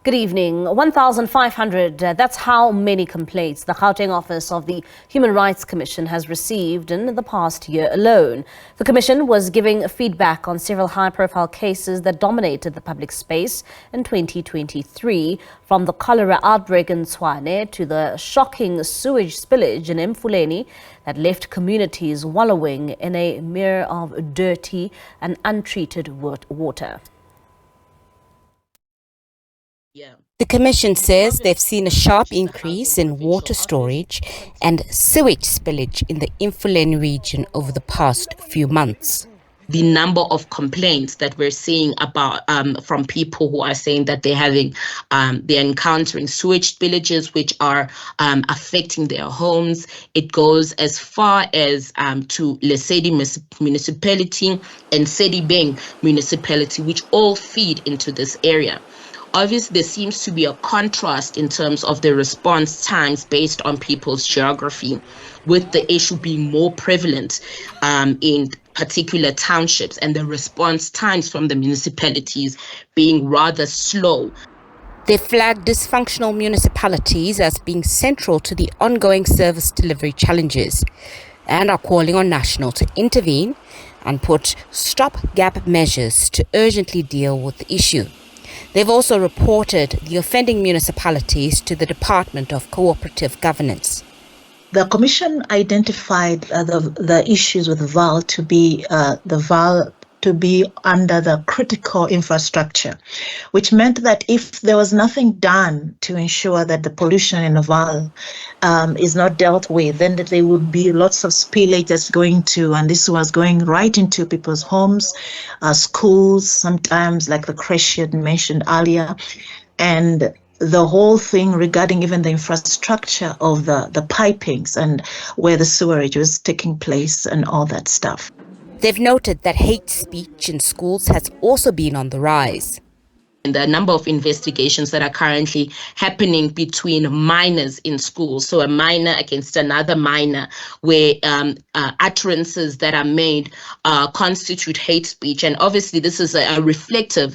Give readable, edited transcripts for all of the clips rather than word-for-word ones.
Good evening. 1,500, that's how many complaints the Gauteng office of the Human Rights Commission has received in the past year alone. The Commission was giving feedback on several high-profile cases that dominated the public space in 2023, from the cholera outbreak in Tshwane to the shocking sewage spillage in Emfuleni that left communities wallowing in a mire of dirty and untreated water. The Commission says they've seen a sharp increase in water storage and sewage spillage in the Emfuleni region over the past few months. The number of complaints that we're seeing about from people who are saying that they're encountering sewage spillages which are affecting their homes. It goes as far as to Lesedi municipality and Sedibeng municipality, which all feed into this area. Obviously, there seems to be a contrast in terms of the response times based on people's geography, with the issue being more prevalent in particular townships and the response times from the municipalities being rather slow. They flagged dysfunctional municipalities as being central to the ongoing service delivery challenges and are calling on National to intervene and put stopgap measures to urgently deal with the issue. They've also reported the offending municipalities to the Department of Cooperative Governance. The Commission identified the issues with VAL to be under the critical infrastructure, which meant that if there was nothing done to ensure that the pollution in the VAL is not dealt with, then that there would be lots of spillage that's and this was going right into people's homes, schools, sometimes like the creche you mentioned earlier, and the whole thing regarding even the infrastructure of the pipings and where the sewerage was taking place and all that stuff. They've noted that hate speech in schools has also been on the rise. And the number of investigations that are currently happening between minors in schools, so a minor against another minor, where utterances that are made constitute hate speech. And obviously this is a reflection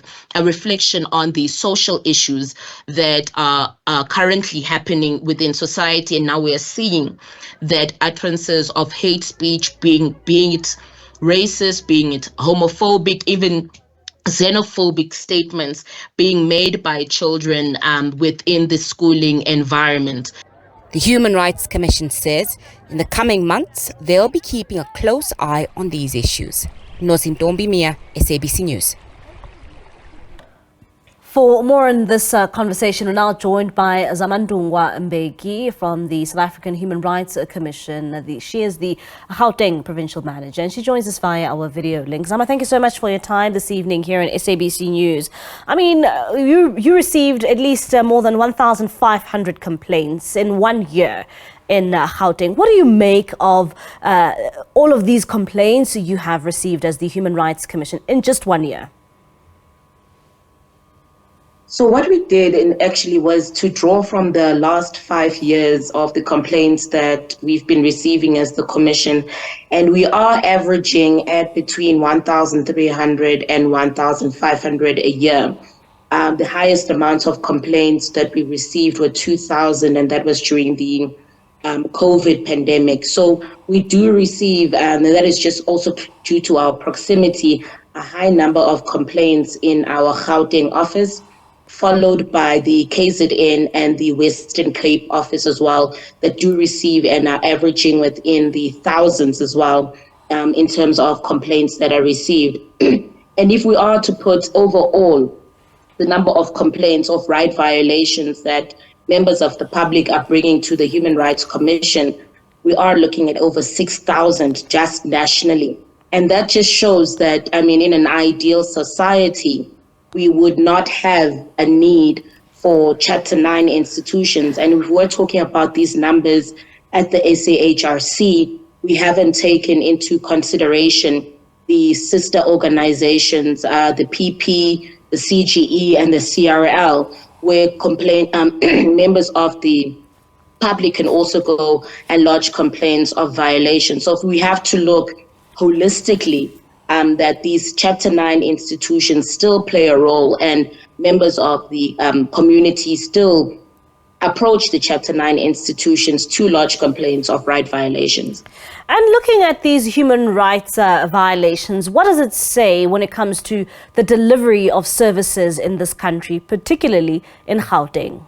on the social issues that are currently happening within society. And now we are seeing that utterances of hate speech, being it racist, being it homophobic, even xenophobic statements being made by children within the schooling environment. The Human Rights Commission says in the coming months, they'll be keeping a close eye on these issues. Zamantungwa Mbeki, SABC News. For more on this conversation, we're now joined by Zamantungwa Mbeki from the South African Human Rights Commission. She is the Gauteng provincial manager, and she joins us via our video link. Zama, thank you so much for your time this evening here in SABC News. I mean, you received at least more than 1,500 complaints in 1 year in Gauteng. What do you make of all of these complaints you have received as the Human Rights Commission in just 1 year? So what we did actually was to draw from the last 5 years of the complaints that we've been receiving as the Commission, and we are averaging at between 1,300 and 1,500 a year. The highest amount of complaints that we received were 2,000, and that was during the COVID pandemic. So we do receive, and that is just also due to our proximity, a high number of complaints in our Gauteng office, followed by the KZN and the Western Cape office as well, that do receive and are averaging within the thousands as well in terms of complaints that are received. And if we are to put overall the number of complaints of right violations that members of the public are bringing to the Human Rights Commission, we are looking at over 6,000 just nationally. And that just shows that, I mean, in an ideal society, we would not have a need for Chapter 9 institutions. And if we're talking about these numbers at the SAHRC, we haven't taken into consideration the sister organizations, the PP, the CGE, and the CRL, where members of the public can also go and lodge complaints of violations. So if we have to look holistically, that these Chapter 9 institutions still play a role, and members of the community still approach the Chapter 9 institutions to lodge complaints of right violations. And looking at these human rights violations, what does it say when it comes to the delivery of services in this country, particularly in Gauteng?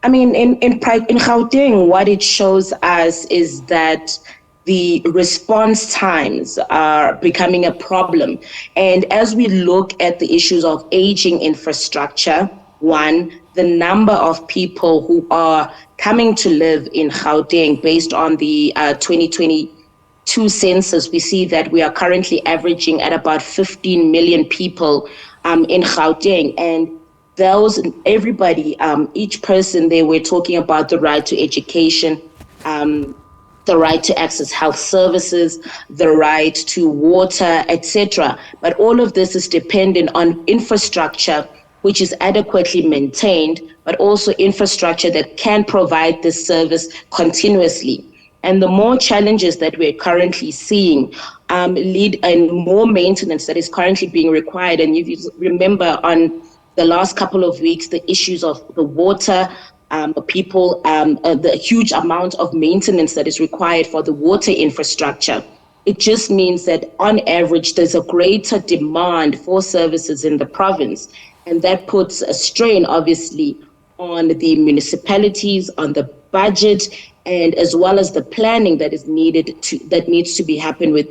I mean, in Gauteng, what it shows us is that the response times are becoming a problem. And as we look at the issues of aging infrastructure, one, the number of people who are coming to live in Gauteng based on the 2022 census, we see that we are currently averaging at about 15 million people in Gauteng. And those, everybody, each person there, we're talking about the right to education, the right to access health services, the right to water, etc. But all of this is dependent on infrastructure which is adequately maintained, but also infrastructure that can provide this service continuously. And the more challenges that we're currently seeing lead and more maintenance that is currently being required. And if you remember on the last couple of weeks, the issues of the water, the huge amount of maintenance that is required for the water infrastructure. It just means that on average, there's a greater demand for services in the province. And that puts a strain, obviously, on the municipalities, on the budget, and as well as the planning that is needed that needs to be happening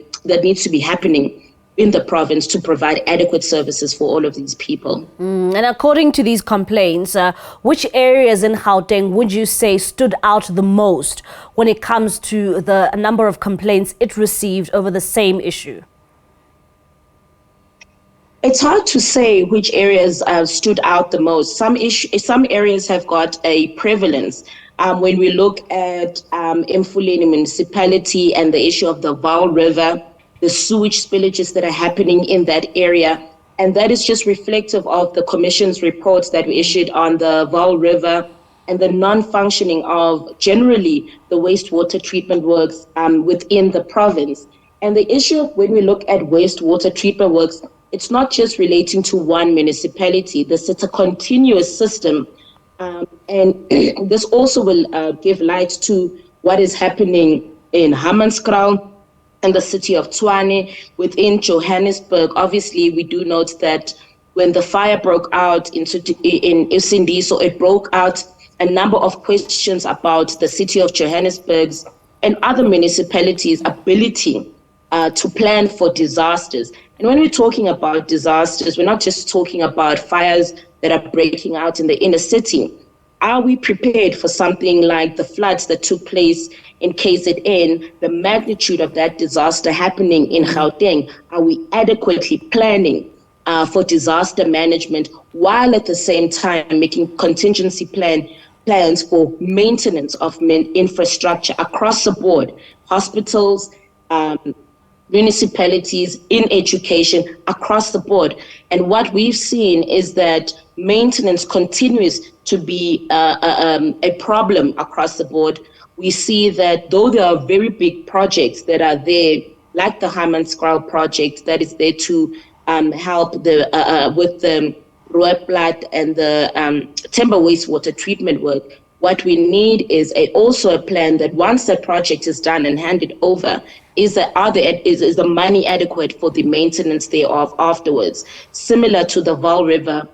in the province to provide adequate services for all of these people. And according to these complaints, which areas in Gauteng would you say stood out the most when it comes to the number of complaints it received over the same issue? It's hard to say which areas stood out the most. Some areas have got a prevalence. When we look at Emfuleni municipality and the issue of the Vaal River, the sewage spillages that are happening in that area, and that is just reflective of the Commission's reports that we issued on the Vaal River and the non-functioning of generally the wastewater treatment works within the province. And the issue of when we look at wastewater treatment works, it's not just relating to one municipality. It's a continuous system. And this also will give light to what is happening in Hammanskraal and the city of Tshwane within Johannesburg. Obviously, we do note that when the fire broke out in Isindiso, it broke out a number of questions about the city of Johannesburg's and other municipalities' ability to plan for disasters. And when we're talking about disasters, we're not just talking about fires that are breaking out in the inner city. Are we prepared for something like the floods that took place in KZN, the magnitude of that disaster happening in Gauteng? Are we adequately planning for disaster management while at the same time making contingency plans for maintenance of infrastructure across the board, hospitals, municipalities, in education, across the board? And what we've seen is that maintenance continues to be a problem across the board. We see that though there are very big projects that are there, like the Hammanskraal project that is there to help with the Rooiplat and the timber wastewater treatment work, what we need is also a plan that once the project is done and handed over, is the money adequate for the maintenance thereof afterwards? Similar to the Vaal River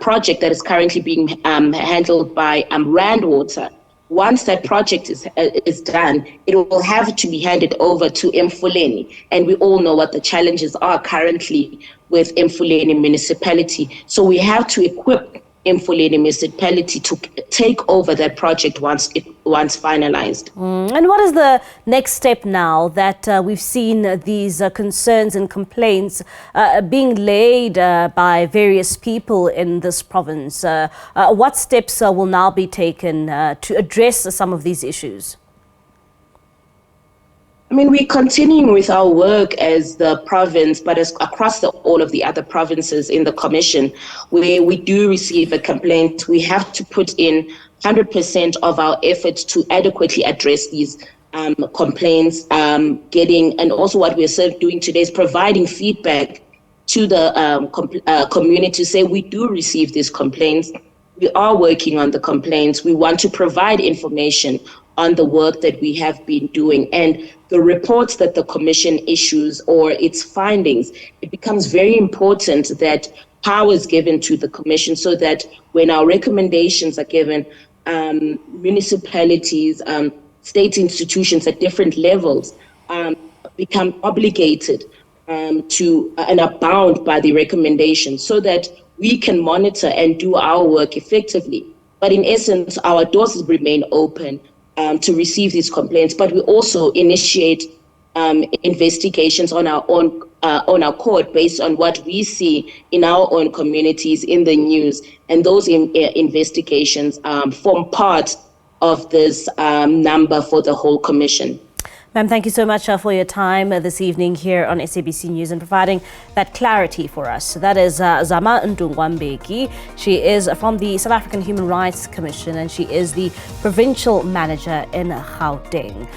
project that is currently being handled by Rand Water. Once that project is done, it will have to be handed over to Emfuleni. And we all know what the challenges are currently with Emfuleni municipality. So we have to equip Emfuleni municipality to take over that project once finalized. And what is the next step now that we've seen these concerns and complaints being laid by various people in this province? What steps will now be taken to address some of these issues? I mean, we're continuing with our work as the province, but as across all of the other provinces in the commission, where we do receive a complaint, we have to put in 100% of our efforts to adequately address these complaints, and also what we're doing today is providing feedback to the community to say we do receive these complaints. We are working on the complaints. We want to provide information on the work that we have been doing and the reports that the commission issues or its findings. It becomes very important that power is given to the commission so that when our recommendations are given, municipalities, state institutions at different levels become obligated to and are bound by the recommendations so that we can monitor and do our work effectively. But in essence, our doors remain open to receive these complaints, but we also initiate investigations on our accord based on what we see in our own communities in the news, and those investigations form part of this number for the whole commission. Ma'am, thank you so much for your time this evening here on SABC News and providing that clarity for us. So that is Zamantungwa Mbeki. She is from the South African Human Rights Commission and she is the provincial manager in Gauteng.